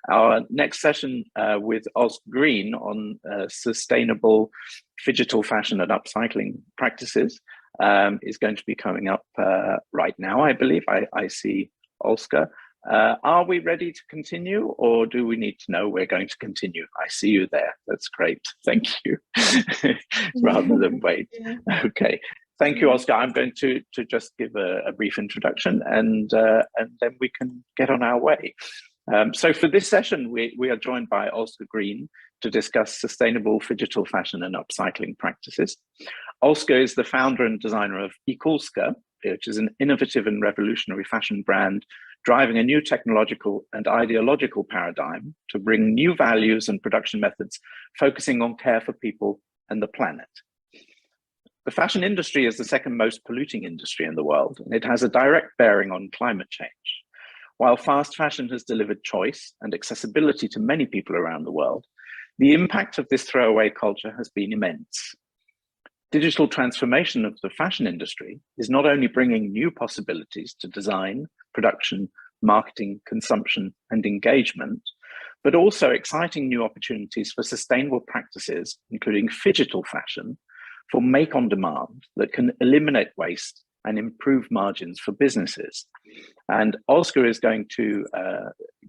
Our next session with Olska Green on sustainable Phygital fashion and upcycling practices is going to be coming up right now, I believe. I see Olska. Are we ready to continue, or do we need to know we're going to continue? I see you there. That's great. Thank you. Rather than wait. Okay. Thank you, Olska. I'm going to just give a brief introduction, and then we can get on our way. So for this session, we are joined by Olska Green to discuss sustainable Phygital fashion and upcycling practices. Olska is the founder and designer of Ecoolska, which is an innovative and revolutionary fashion brand driving a new technological and ideological paradigm to bring new values and production methods, focusing on care for people and the planet. The fashion industry is the second most polluting industry in the world, and it has a direct bearing on climate change. While fast fashion has delivered choice and accessibility to many people around the world, the impact of this throwaway culture has been immense. Digital transformation of the fashion industry is not only bringing new possibilities to design, production, marketing, consumption, and engagement, but also exciting new opportunities for sustainable practices, including Phygital fashion, for make on demand that can eliminate waste and improve margins for businesses. And Olska is going to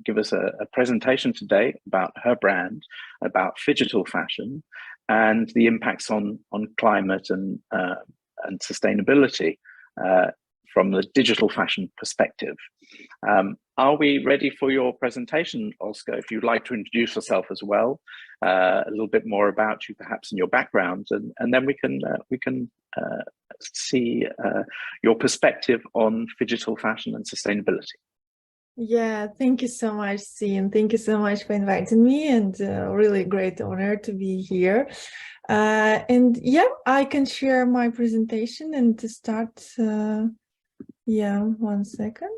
give us a presentation today about her brand, about Phygital fashion, and the impacts on climate and sustainability from the digital fashion perspective. Are we ready for your presentation, Olska? If you'd like to introduce yourself as well, a little bit more about you, perhaps, and your background, and then we can see your perspective on Phygital fashion and sustainability. Yeah, thank you so much, Sean. Thank you so much for inviting me, and really great honor to be here. And yeah, I can share my presentation, and to start, yeah, 1 second.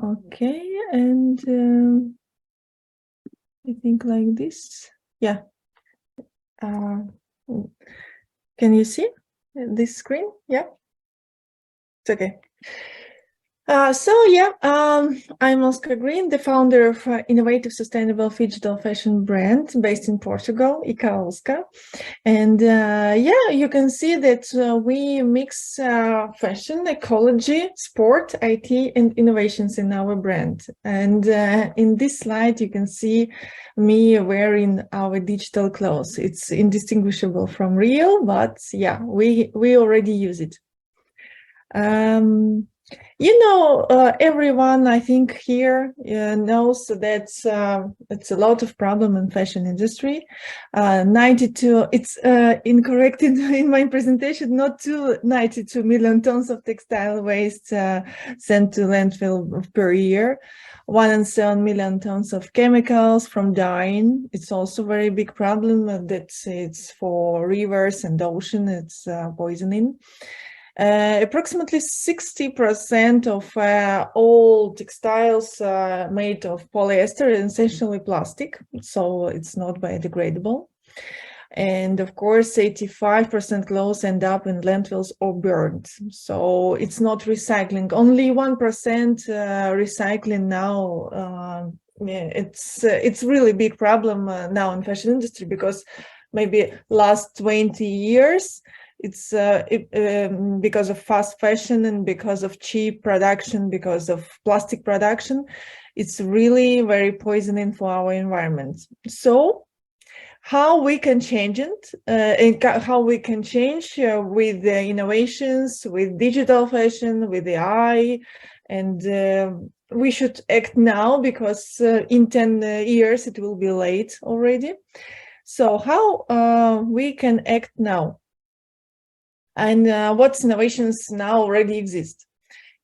Okay, and I think like this. Yeah. Can you see this screen? Yeah, it's okay. So yeah, I'm Olska Green, the founder of innovative, sustainable Phygital fashion brand based in Portugal, Ecoolska. And yeah, you can see that we mix fashion, ecology, sport, IT, and innovations in our brand. And in this slide, you can see me wearing our digital clothes. It's indistinguishable from real, but yeah, we already use it. You know, everyone, I think, here knows that it's a lot of problem in fashion industry. 92, it's incorrect in my presentation, not 92 million tons of textile waste sent to landfill per year. 1.7 million tons of chemicals from dyeing. It's also a very big problem that it's for rivers and ocean, it's poisoning. Approximately 60% of all textiles made of polyester is essentially plastic, so it's not biodegradable. And of course, 85% clothes end up in landfills or burned. So it's not recycling. Only 1% recycling now. It's really big problem now in fashion industry, because maybe last 20 years, it's because of fast fashion and because of cheap production, because of plastic production, it's really very poisoning for our environment. So how we can change it, and how we can change with the innovations, with digital fashion, with AI, and we should act now, because in 10 years it will be late already. So how we can act now? And what innovations now already exist?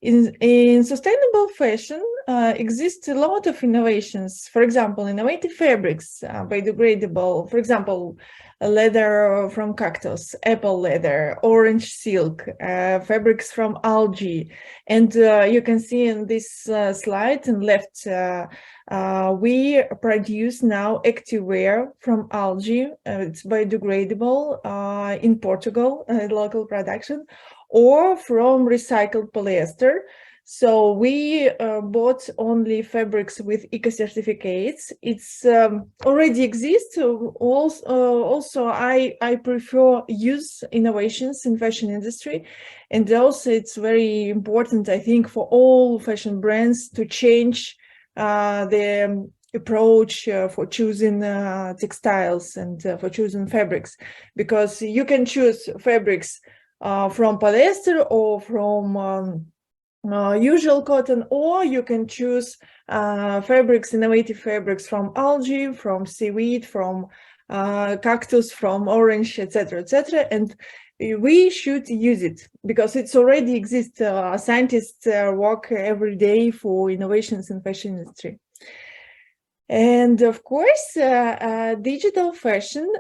In sustainable fashion, exist a lot of innovations. For example, innovative fabrics, biodegradable, for example, leather from cactus, apple leather, orange silk, fabrics from algae. And you can see in this slide on left, we produce now activewear from algae. It's biodegradable in Portugal, local production, or from recycled polyester. So we bought only fabrics with eco certificates. It's already exists. Also, I prefer use innovations in fashion industry, and also it's very important, I think, for all fashion brands to change the approach for choosing textiles and for choosing fabrics, because you can choose fabrics from polyester or from usual cotton, or you can choose fabrics, innovative fabrics from algae, from seaweed, from cactus, from orange, etc., etc. And we should use it because it's already exists. Scientists work every day for innovations in fashion industry. And of course, digital fashion.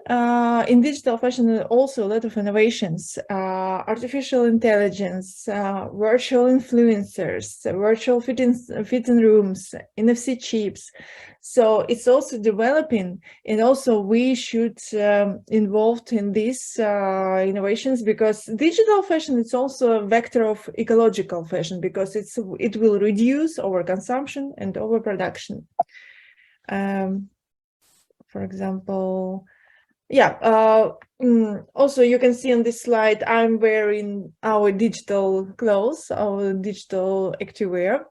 In digital fashion, also a lot of innovations: artificial intelligence, virtual influencers, virtual fitting rooms, NFC chips. So it's also developing, and also we should involved in these innovations, because digital fashion is also a vector of ecological fashion, because it will reduce overconsumption and overproduction. For example, also you can see on this slide, I'm wearing our digital clothes, our digital activewear.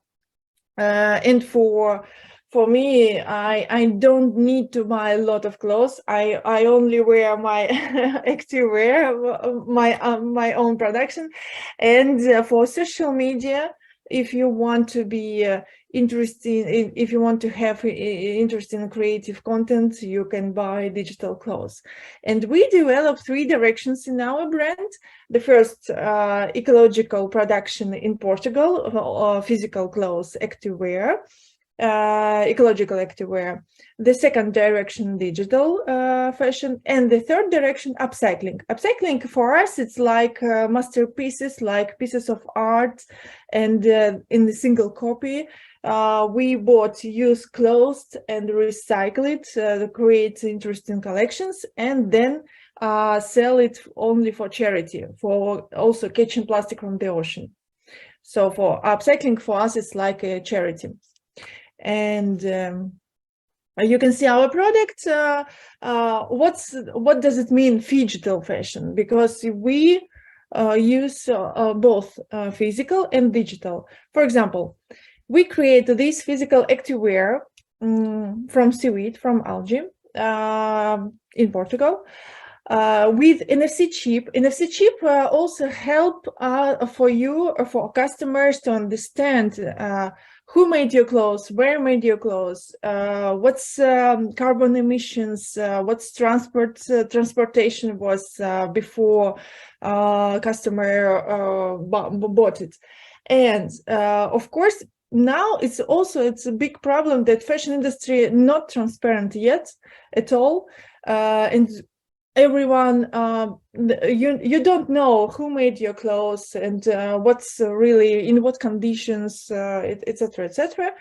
And for me, I don't need to buy a lot of clothes. I only wear my activewear, my own production. And for social media, if you want to be interesting, if you want to have interesting creative content, you can buy digital clothes. And we developed 3 directions in our brand. The first, ecological production in Portugal, physical clothes, activewear, ecological activewear. The second direction, digital fashion. And the third direction, upcycling. Upcycling for us, it's like masterpieces, like pieces of art, and in the single copy. We bought used clothes and recycle it to create interesting collections, and then sell it only for charity, for also catching plastic from the ocean. So for upcycling, for us, it's like a charity. And you can see our product. What does it mean, Phygital fashion? Because we use both physical and digital. For example, we create this physical activewear from seaweed, from algae, in Portugal, with NFC chip. NFC chip also help for you, or for customers, to understand who made your clothes, where made your clothes, what's carbon emissions, what's transportation was before customer bought it. And of course, now it's a big problem that fashion industry not transparent yet at all, and everyone, you don't know who made your clothes and what's really in what conditions, etc., etc.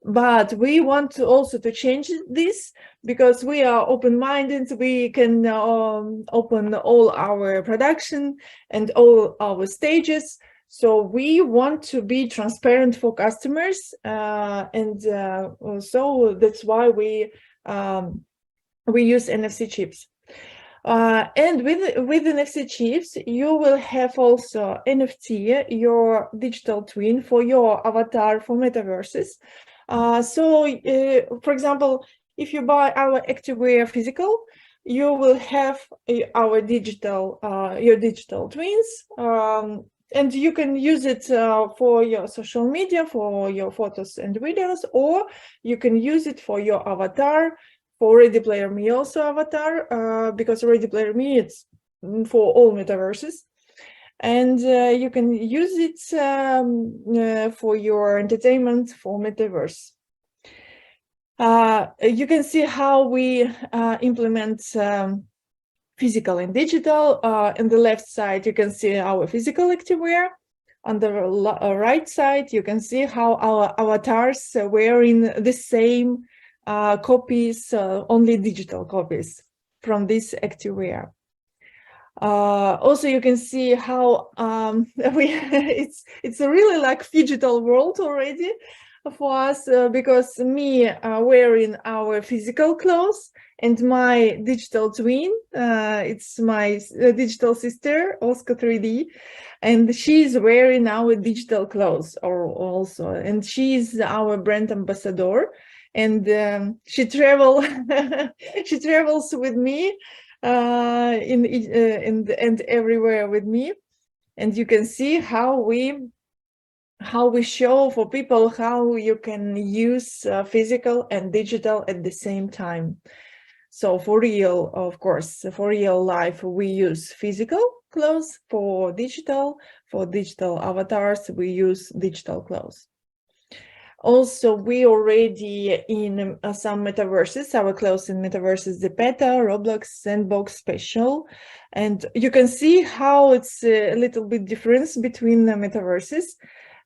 But we want to also to change this, because we are open-minded. We can open all our production and all our stages. So we want to be transparent for customers, and so that's why we use NFC chips. And with NFC chips, you will have also NFT, your digital twin for your avatar for metaverses. For example, if you buy our activewear physical, you will have our digital, your digital twins. And you can use it for your social media, for your photos and videos, or you can use it for your avatar, for Ready Player Me also avatar, because Ready Player Me, it's for all metaverses. And you can use it for your entertainment, for metaverse. You can see how we implement physical and digital. On the left side, you can see our physical activewear. On the right side, you can see how our avatars were in the same copies, only digital copies from this activewear. Also, you can see how it's a really like Phygital world already for us, because me wearing our physical clothes and my digital twin, it's my digital sister Olska 3D, and she's wearing our digital clothes also, and she's our brand ambassador, and she travels with me and everywhere with me, and you can see how we show for people how you can use physical and digital at the same time. So for real, of course, for real life, we use physical clothes. For digital avatars, we use digital clothes. Also, we already in some metaverses, our clothes in metaverses, the Beta, Roblox, Sandbox, Special, and you can see how it's a little bit difference between the metaverses.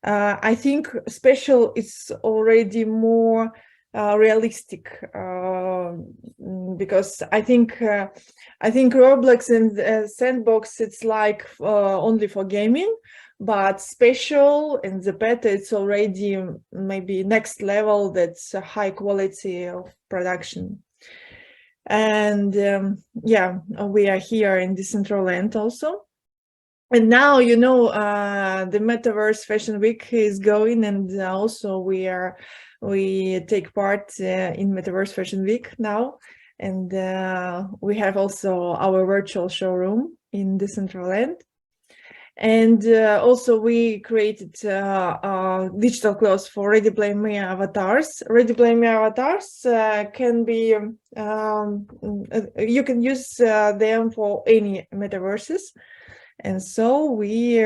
I think Special is already more realistic, because I think Roblox and Sandbox, it's like only for gaming, but Special and the Beta, it's already maybe next level, that's a high quality of production. And yeah, we are here in Decentraland also. And now, you know, the Metaverse Fashion Week is going, and also we take part in Metaverse Fashion Week now, and we have also our virtual showroom in Decentraland. And also we created digital clothes for Ready Play Me avatars. Ready Play Me avatars can be, you can use them for any metaverses. And so we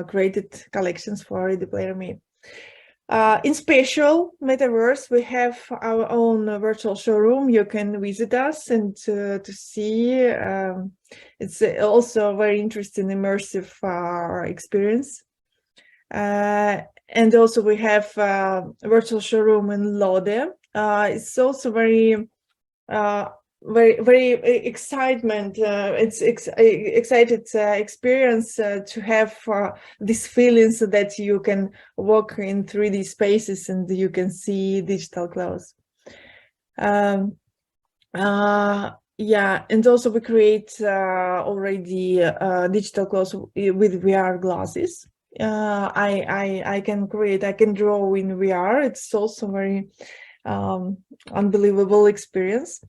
created collections for Ready Player Me. In Special Metaverse, we have our own virtual showroom. You can visit us and to see. It's also a very interesting, immersive experience. And also we have a virtual showroom in Lode. It's also very excitement. It's excited experience to have this feeling, so that you can walk in 3D spaces and you can see digital clothes. Yeah, and also we create already digital clothes with VR glasses. I can draw in VR. It's also very unbelievable experience.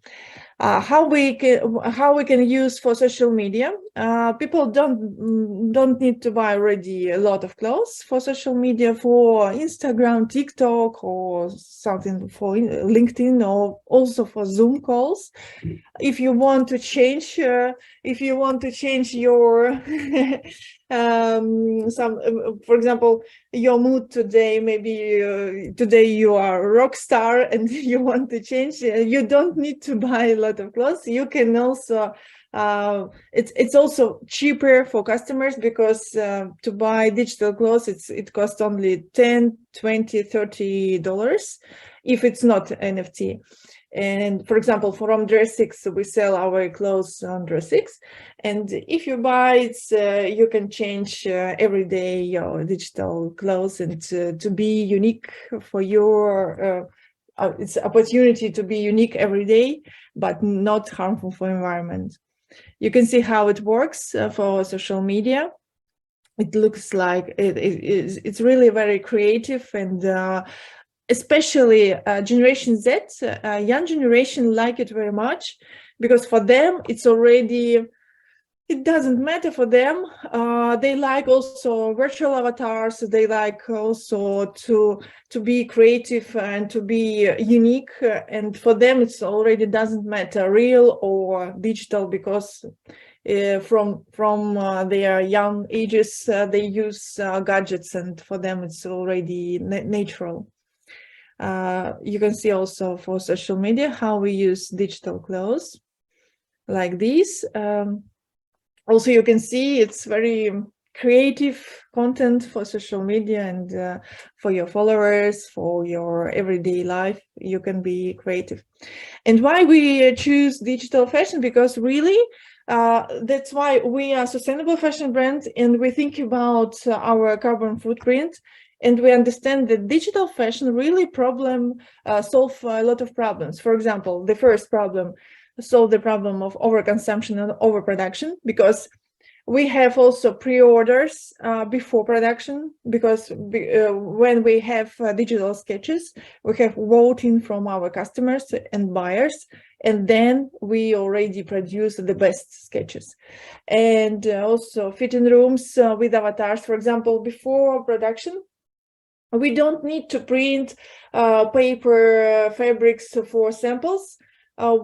How we can use for social media. People don't need to buy already a lot of clothes for social media, for Instagram, TikTok, or something for LinkedIn, or also for Zoom calls. If you want to change your for example, your mood today, maybe today you are a rock star and you want to change, you don't need to buy a lot of clothes. You can also it's also cheaper for customers, because to buy digital clothes, it costs only $10, $20, $30 if it's not NFT. And for example, from Dress6, we sell our clothes on Dress6, and if you buy it, you can change every day your digital clothes, and to be unique for your it's opportunity to be unique every day, but not harmful for environment. You can see how it works for social media. It looks like it's really very creative, and especially Generation Z, young generation like it very much, because for them it's already, it doesn't matter for them. They like also virtual avatars. They like also to be creative and to be unique. And for them, it's already doesn't matter real or digital, because from their young ages they use gadgets, and for them it's already natural. You can see also for social media how we use digital clothes like this. Also, you can see it's very creative content for social media, and for your followers, for your everyday life, you can be creative. And why we choose digital fashion? Because really, That's why we are a sustainable fashion brand, and we think about our carbon footprint, and we understand that digital fashion really solve a lot of problems. For example, the first problem, solve the problem of overconsumption and overproduction, because we have also pre-orders before production, because when we have digital sketches, we have voting from our customers and buyers, and then we already produce the best sketches. And also fitting rooms with avatars, for example, before production, we don't need to print paper fabrics for samples.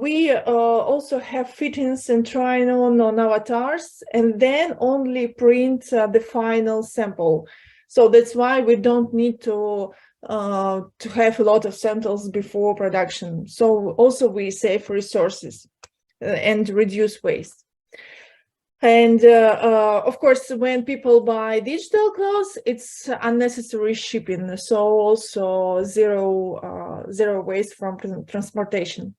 We also have fittings and trying on avatars, and then only print the final sample. So that's why we don't need to have a lot of samples before production. So also we save resources and reduce waste. And of course, when people buy digital clothes, it's unnecessary shipping. So also zero waste from transportation.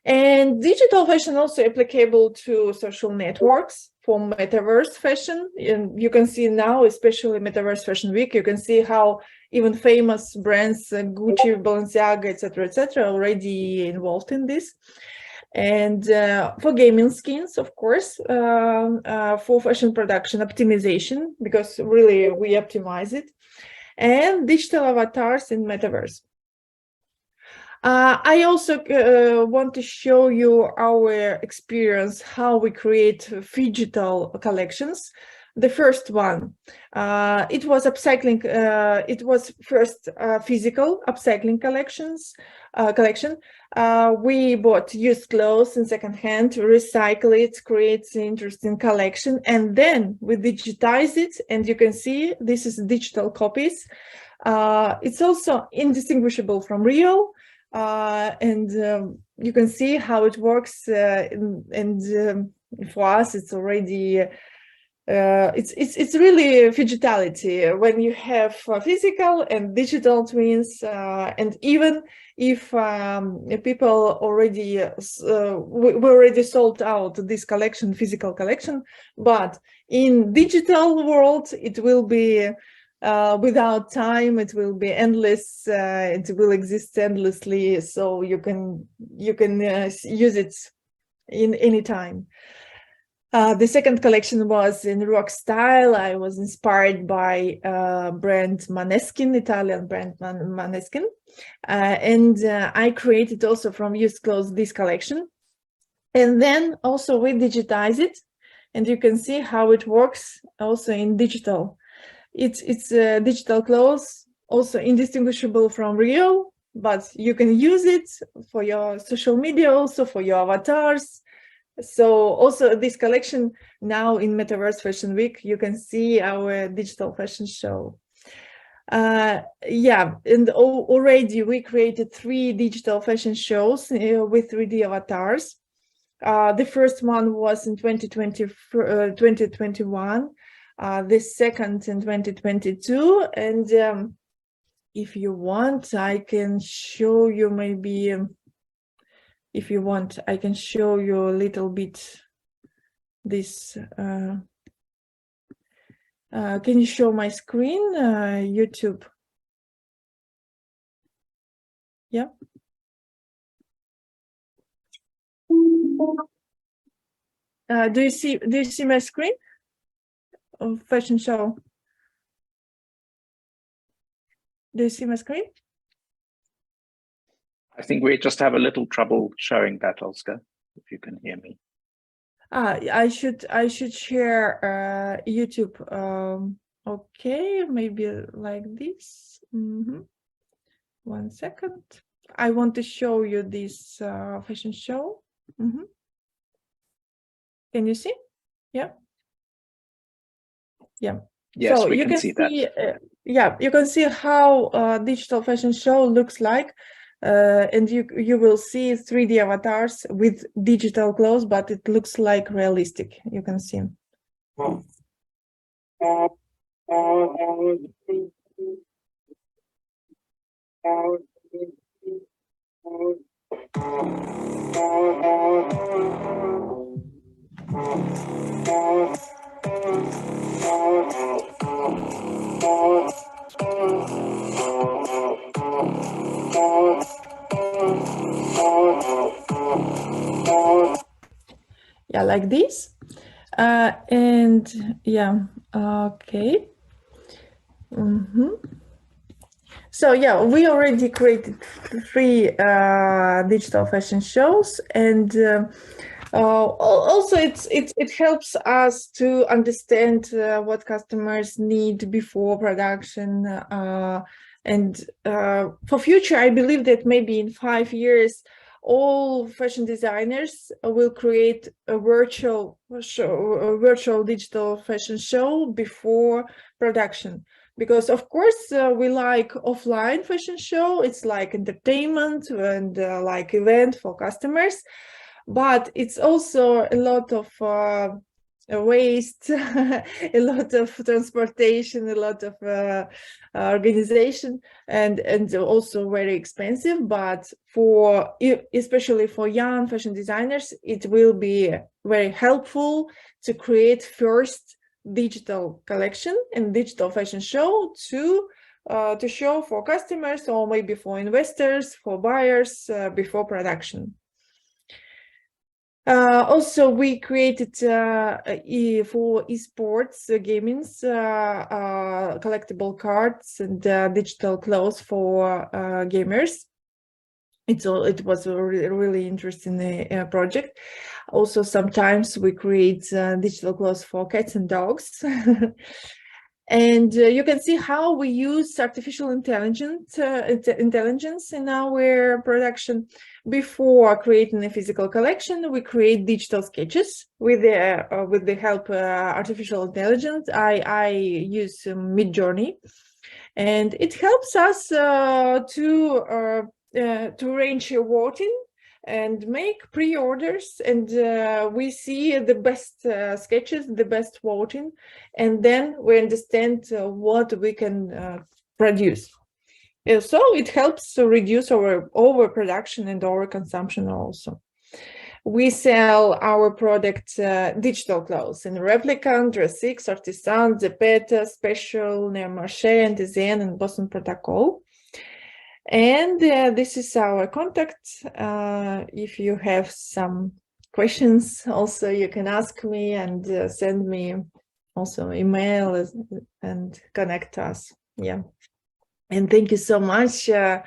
And digital fashion also applicable to social networks for metaverse fashion. And you can see now, especially Metaverse Fashion Week, you can see how even famous brands, Gucci, Balenciaga, etc., already involved in this. And for gaming skins, of course, for fashion production optimization, because really we optimize it, and digital avatars in metaverse. I also want to show you our experience, how we create Phygital collections. The first one, it was upcycling. It was first physical upcycling collection. We bought used clothes in secondhand, recycle it, create an interesting collection, and then we digitize it. And you can see this is digital copies. It's also indistinguishable from real. And you can see how it works, and for us it's already it's really Phygitality when you have physical and digital twins, and even if people already we already sold out this collection, physical collection, but in digital world it will be without time, it will be endless, it will exist endlessly, so you can use it in any time. The second collection was in rock style. I was inspired by brand Maneskin, Italian brand Maneskin, and I created also from used clothes this collection, and then also we digitize it, and you can see how it works also in digital. It's digital clothes, also indistinguishable from real, but you can use it for your social media, also for your avatars. So also this collection now in Metaverse Fashion Week, you can see our digital fashion show. Yeah, and already we created 3 digital fashion shows with 3D avatars. The first one was in 2021. The second in 2022, and if you want, I can show you maybe. If you want, I can show you a little bit this. Can you show my screen, YouTube? Yeah. Do you see my screen? Fashion show. Do you see my screen? I think we just have a little trouble showing that, Olska, if you can hear me. I should share YouTube. Okay, maybe like this. Mm-hmm. 1 second. I want to show you this fashion show. Mm-hmm. Can you see? Yeah. Yeah. Yes, so we you can see that. Yeah, you can see how digital fashion show looks like, and you will see 3D avatars with digital clothes, but it looks like realistic. You can see. Yeah, like this. And yeah, okay. So yeah, we already created 3 digital fashion shows, and also it helps us to understand what customers need before production, and for future, I believe that maybe in 5 years, all fashion designers will create a virtual show, a virtual digital fashion show before production. Because of course we like offline fashion show, it's like entertainment and like event for customers, but it's also a lot of waste, a lot of transportation, a lot of organization, and also very expensive. But for especially for young fashion designers, it will be very helpful to create first digital collection and digital fashion show to show for customers, or maybe for investors, for buyers before production. Also, we created for esports gamings collectible cards and digital clothes for gamers. It was a really interesting project. Also, sometimes we create digital clothes for cats and dogs. And you can see how we use artificial intelligence in our production. Before creating a physical collection, we create digital sketches with the help artificial intelligence. I use Midjourney, and it helps us to arrange voting and make pre-orders, and we see the best sketches, the best voting, and then we understand what we can produce. So it helps to reduce our overproduction and overconsumption also. We sell our product digital clothes in Replicant, Dress X, Artisan, Zepeta, Special, Neo Marché, Antizen, and Boston Protocol. And this is our contact. If you have some questions, also you can ask me and send me also email and connect us. Yeah. And thank you so much. I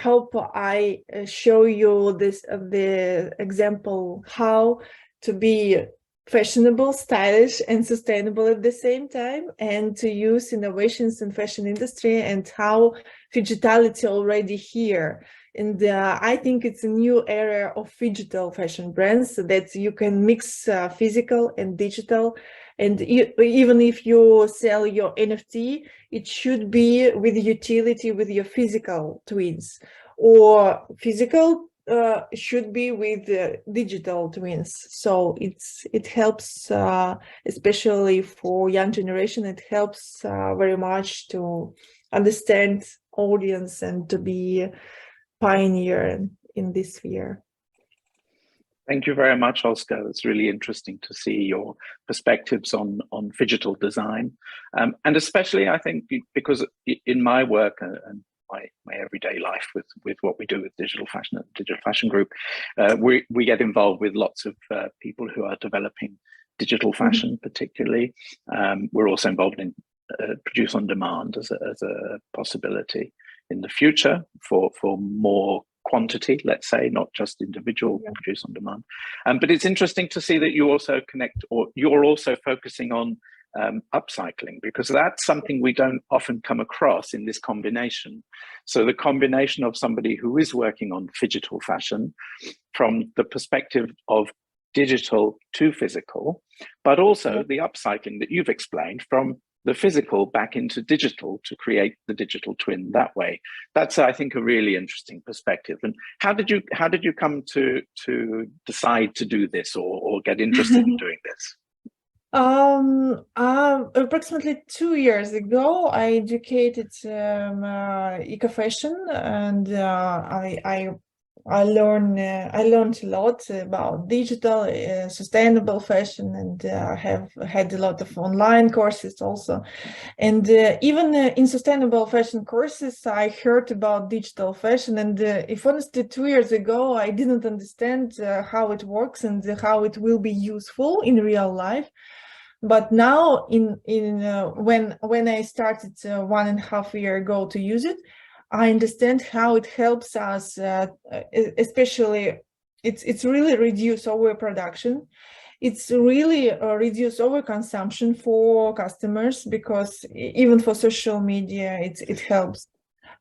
hope I show you the example how to be fashionable, stylish, and sustainable at the same time, and to use innovations in fashion industry, and how Phygitality already here. And I think it's a new era of Phygital fashion brands, so that you can mix physical and digital. And even if you sell your NFT, it should be with utility with your physical twins, or physical should be with digital twins. So it helps, especially for young generation. It helps very much to understand audience and to be pioneer in this sphere. Thank you very much, Olska. It's really interesting to see your perspectives on Phygital design, and especially I think because in my work and my everyday life with what we do with Digital Fashion Group, we get involved with lots of people who are developing digital fashion, particularly. We're also involved in produce on demand as a possibility in the future for more quantity, let's say, not just individual produce on demand. But it's interesting to see that you also connect, or you're also focusing on upcycling, because that's something we don't often come across in this combination. So the combination of somebody who is working on Phygital fashion from the perspective of digital to physical, but also the upcycling that you've explained from the physical back into digital to create the digital twin that way. That's, I think, a really interesting perspective. And how did you come to decide to do this, or get interested in doing this? Approximately 2 years ago, I educated Ecofashion, and I learned a lot about digital, sustainable fashion, and I have had a lot of online courses also. And even in sustainable fashion courses, I heard about digital fashion. And if honestly, 2 years ago, I didn't understand how it works and how it will be useful in real life. But now, when I started 1.5 years ago to use it, I understand how it helps us, especially it's really reduce overproduction. It's really reduce overconsumption for customers, because even for social media, it helps,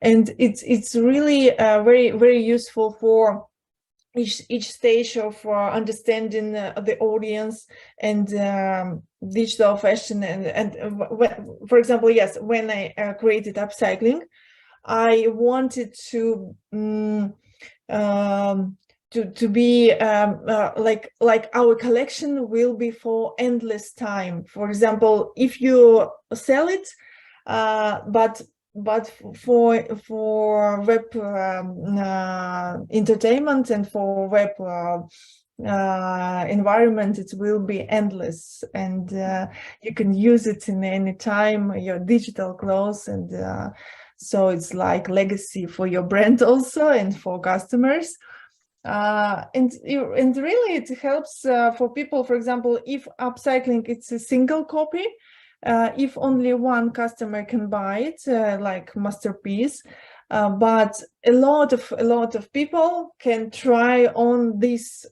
and it's really very very useful for each stage of understanding the audience and digital fashion. And for example, yes, when I created Upcycling, I wanted to be like our collection will be for endless time. For example, if you sell it, but for web entertainment and for web environment, it will be endless, and you can use it in any time, your digital clothes, and so it's like legacy for your brand also and for customers. And really it helps for people. For example, if upcycling, it's a single copy, if only one customer can buy it, like masterpiece, but a lot of people can try on this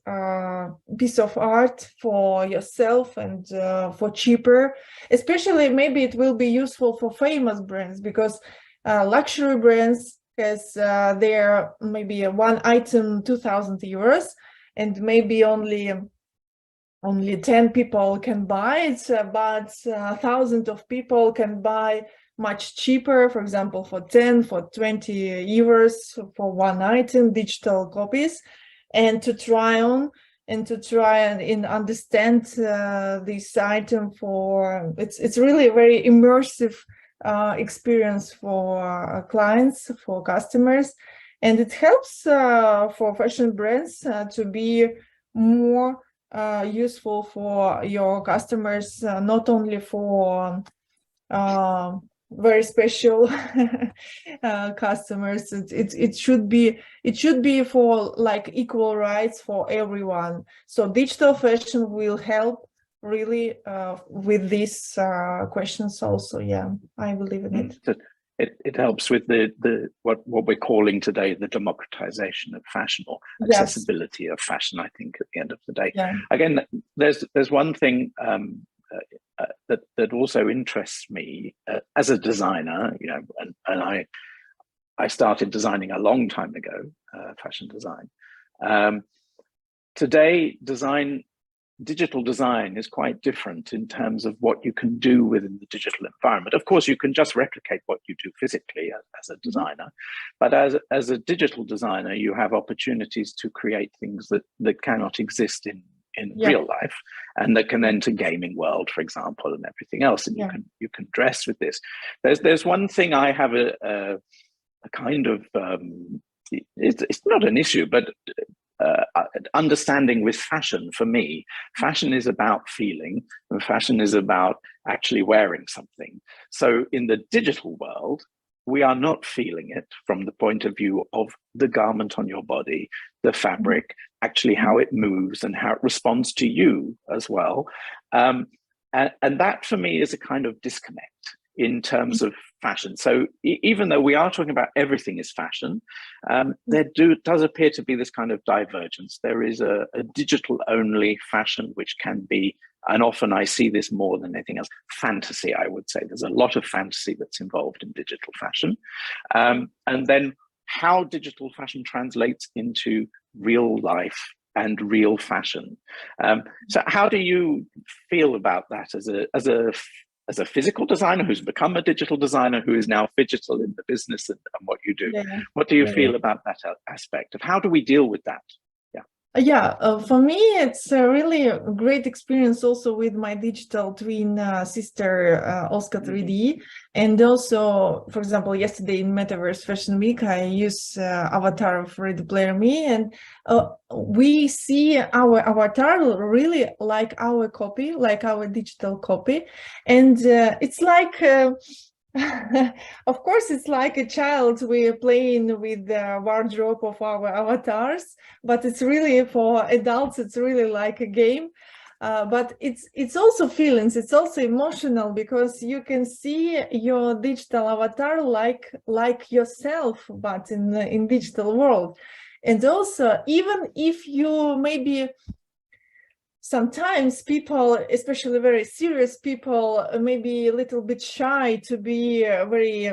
piece of art for yourself, and for cheaper. Especially maybe it will be useful for famous brands, because luxury brands has their maybe one item 2,000 euros, and maybe only 10 people can buy it, but thousands of people can buy much cheaper, for example, for 10, for 20 euros for one item, digital copies, and to try on and understand this item. For it's really a very immersive experience for clients, for customers, and it helps for fashion brands to be more useful for your customers, not only for very special customers. It should be for like equal rights for everyone. So digital fashion will help really with these questions also. Yeah, I believe in it. It helps with the what we're calling today the democratization of fashion, or accessibility of fashion, I think, at the end of the day. Yeah. Again, there's one thing that also interests me as a designer, you know, and I started designing a long time ago, fashion design. Today, digital design is quite different in terms of what you can do within the digital environment. Of course, you can just replicate what you do physically as a designer, but as a digital designer, you have opportunities to create things that cannot exist in real life, and that can enter gaming world, for example, and everything else. And you can dress with this. There's one thing I have a kind of it's not an issue, but understanding with fashion. For me, fashion is about feeling, and fashion is about actually wearing something. So in the digital world, we are not feeling it from the point of view of the garment on your body, the fabric, actually how it moves and how it responds to you as well. And that for me is a kind of disconnect in terms of fashion. So even though we are talking about everything is fashion, there does appear to be this kind of divergence. There is a digital only fashion, which can be, and often I see this more than anything else, fantasy, I would say. There's a lot of fantasy that's involved in digital fashion. And then how digital fashion translates into real life and real fashion. So how do you feel about that as a physical designer who's become a digital designer, who is now Phygital in the business and what you do? What do you feel about that aspect of how do we deal with that? Yeah, for me, it's a really a great experience also with my digital twin sister, Olska 3D. And also, for example, yesterday in Metaverse Fashion Week, I use avatar of Ready Player Me, and we see our avatar really like our copy, like our digital copy. And it's like... of course, it's like a child. We're playing with the wardrobe of our avatars, but it's really for adults. It's really like a game, but it's also feelings. It's also emotional because you can see your digital avatar like yourself, but in digital world. And also, even if you maybe sometimes people, especially very serious people, maybe a little bit shy to be very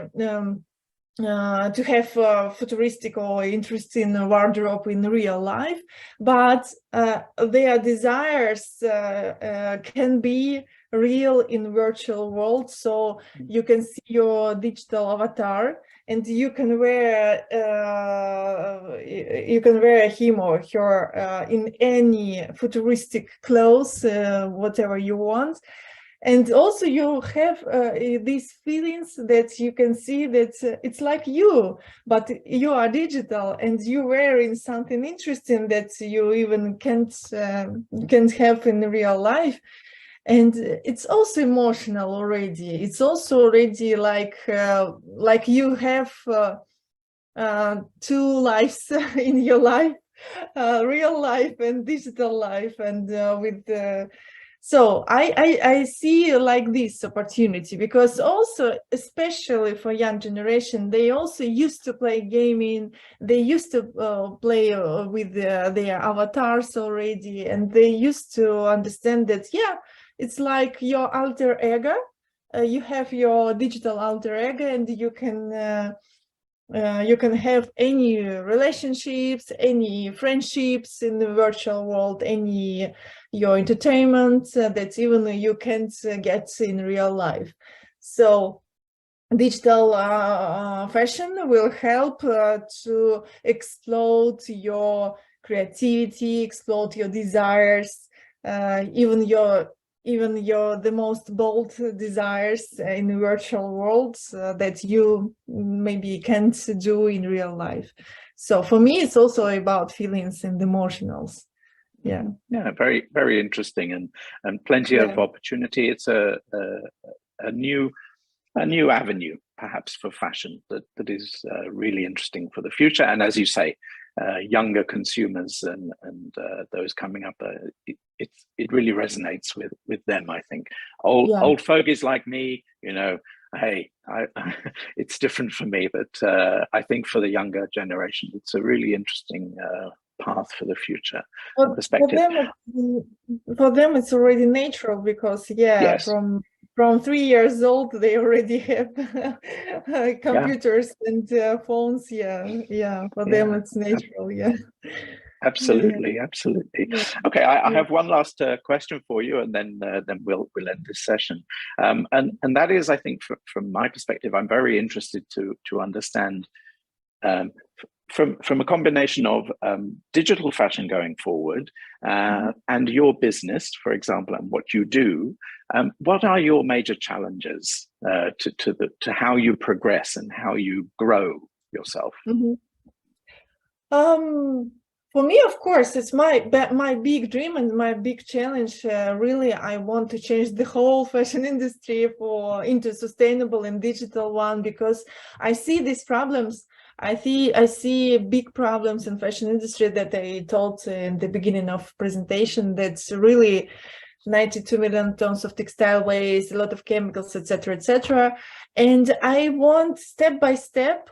to have futuristic or interesting wardrobe in real life, but their desires can be real in virtual world. So you can see your digital avatar, and you can wear him or her in any futuristic clothes, whatever you want. And also you have these feelings that you can see that it's like you, but you are digital and you're wearing something interesting that you even can't have in real life. And it's also emotional already. It's also already like you have two lives in your life, real life and digital life. And so I see like this opportunity, because also, especially for young generation, they also used to play gaming. They used to play with their avatars already, and they used to understand that, yeah, it's like your alter ego. You have your digital alter ego, and you can have any relationships, any friendships in the virtual world, any your entertainment that even you can't get in real life. So digital fashion will help to explode your creativity, explode your desires, even your the most bold desires in virtual worlds that you maybe can't do in real life. So for me, it's also about feelings and emotionals. Yeah. Yeah, very, very interesting, and plenty of opportunity. It's a new avenue, perhaps, for fashion that is really interesting for the future. And as you say, younger consumers and those coming up, it really resonates with them. I think old fogies like me, hey, it's different for me, but I think for the younger generation, it's a really interesting path for the future perspective. For them, it's already natural, because Yes. from 3 years old, they already have computers and phones. For them, it's natural. Absolutely. Okay, I have one last question for you, and then we'll end this session. And that is, I think, from my perspective, I'm very interested to understand from a combination of digital fashion going forward and your business, for example, and what you do. What are your major challenges to how you progress and how you grow yourself? For me, of course, it's my big dream and my big challenge. Really, I want to change the whole fashion industry into sustainable and digital one, because I see these problems. I see big problems in fashion industry that I told in the beginning of presentation. That's really 92 million tons of textile waste, a lot of chemicals, etc., etc. And I want step by step,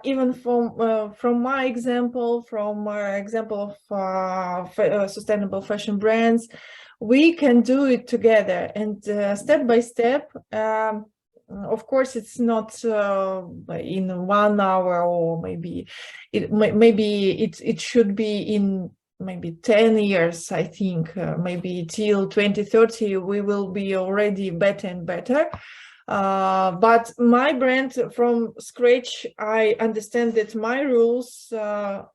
even from my example, from our example of sustainable fashion brands, we can do it together. And step by step, of course, it's not in 1 hour, or maybe it should be in maybe 10 years. I think maybe till 2030 we will be already better and better. But my brand from scratch, I understand that my rules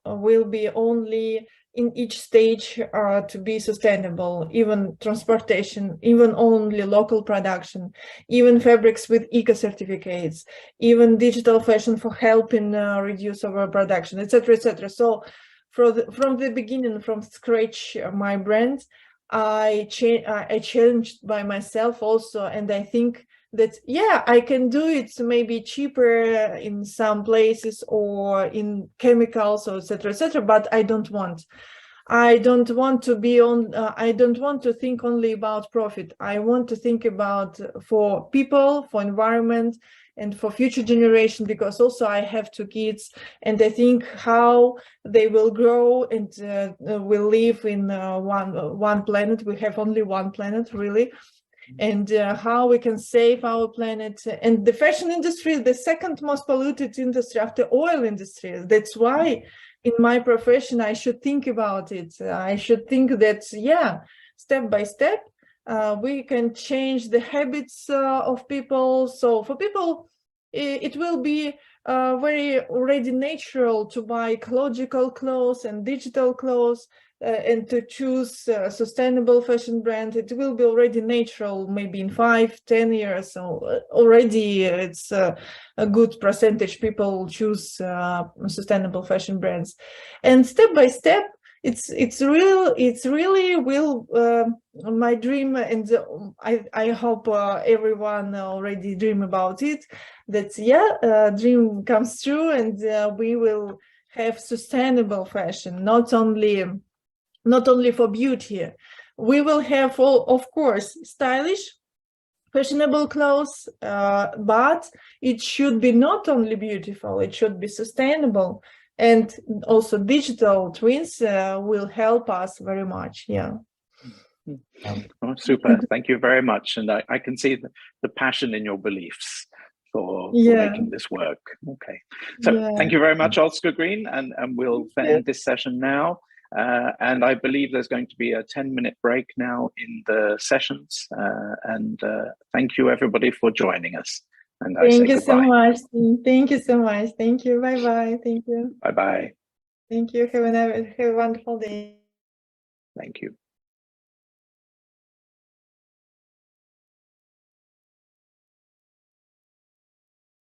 will be only in each stage to be sustainable, even transportation, even only local production, even fabrics with eco certificates, even digital fashion for helping reduce our production, etc., etc. So from the beginning, from scratch, my brand, I challenged by myself also, and I think that, yeah, I can do it maybe cheaper in some places or in chemicals or etc., etc., but I don't want to be on, I don't want to think only about profit. I want to think about for people, for environment, and for future generation, because also I have 2 kids, and I think how they will grow and will live in one planet. We have only one planet, really. And how we can save our planet. And the fashion industry is the second most polluted industry after oil industry. That's why in my profession I should think about it. I should think that, yeah, step by step we can change the habits of people. So for people it will be very already natural to buy ecological clothes and digital clothes, and to choose sustainable fashion brand. It will be already natural, maybe in 5-10 years. So already it's a good percentage people choose sustainable fashion brands, and step by step it's really will my dream, and I hope everyone already dream about it, that dream comes true, and we will have sustainable fashion, not only for beauty. We will have of course, stylish, fashionable clothes, but it should be not only beautiful, it should be sustainable. And also digital twins will help us very much. Yeah. Oh, super. Thank you very much. And I can see the passion in your beliefs for making this work. Okay. So thank you very much, Olska Green, and we'll end this session now. And I believe there's going to be a 10-minute break now in the sessions. And thank you, everybody, for joining us. And thank you so much. Thank you so much. Thank you. Bye-bye. Thank you. Bye-bye. Thank you. Have a wonderful day. Thank you.